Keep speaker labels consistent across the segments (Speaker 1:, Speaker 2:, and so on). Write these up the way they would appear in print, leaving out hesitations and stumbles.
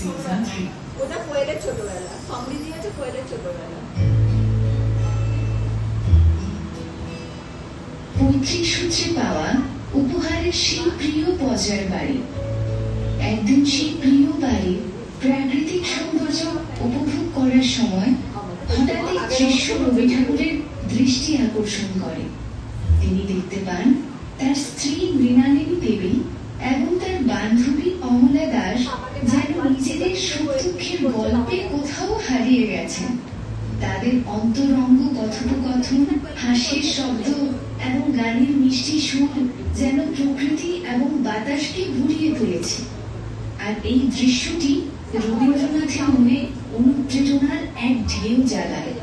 Speaker 1: Season 3.
Speaker 2: ওটা কোয়েলের ছোটবেলা, সমৃদ্ধি হচ্ছে কোয়েলের ছোটবেলা।
Speaker 3: পৈতৃক সূত্রে পাওয়া উপহারের সেই প্রিয় পজার বাড়ি। একদিন সেই প্রিয় বাড়ি প্রাকৃতিক সৌন্দর্য উপভোগ করার সময় হঠাৎ এই দৃশ্য রবি ঠাকুরের দৃষ্টি আকর্ষণ করে। তিনি দেখতে পান তার স্ত্রী মৃণালিনী দেবী এবং তার বান্ধবী অমলা দাস যেন নিজেদের সুখ দুঃখের গল্পে কোথাও হারিয়ে গেছেন। তাদের অন্তরঙ্গ কথোপকথন, হাসির শব্দ এবং গানের মিষ্টি সুর যেন প্রকৃতি এবং বাতাসকে ভরিয়ে তুলেছে। আর এই দৃশ্যটি রবীন্দ্রনাথের মনে অনুপ্রেরণার এক ঢেউ জ্বালায়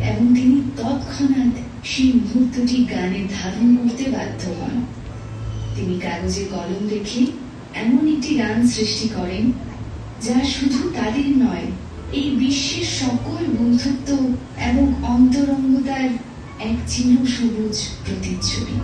Speaker 3: এবং তিনি তৎক্ষণাৎ সেই মুহূর্তটি গানে ধারণ করতে বাধ্য হন। তিনি কাগজে কলম রেখে এমন একটি গান সৃষ্টি করেন যা শুধু তাদের নয়, এই বিশ্বের সকল বন্ধুত্ব এবং অন্তরঙ্গতার এক চিরসবুজ প্রতিচ্ছবি।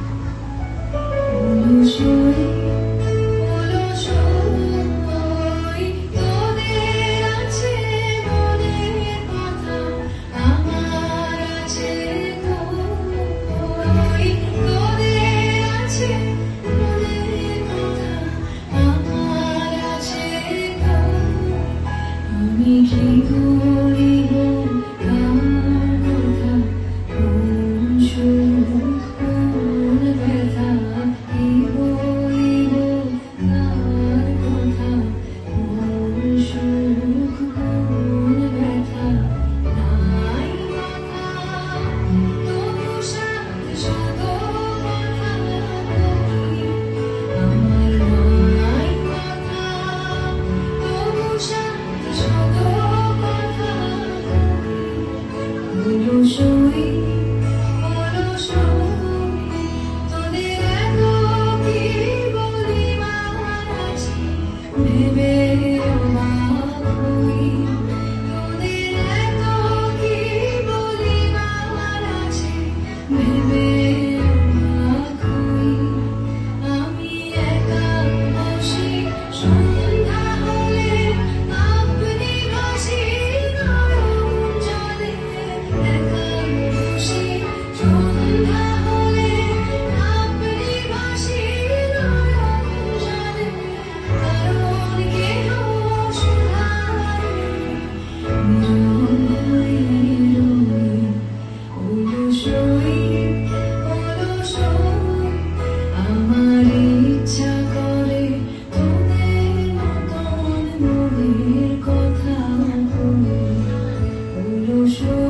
Speaker 4: Show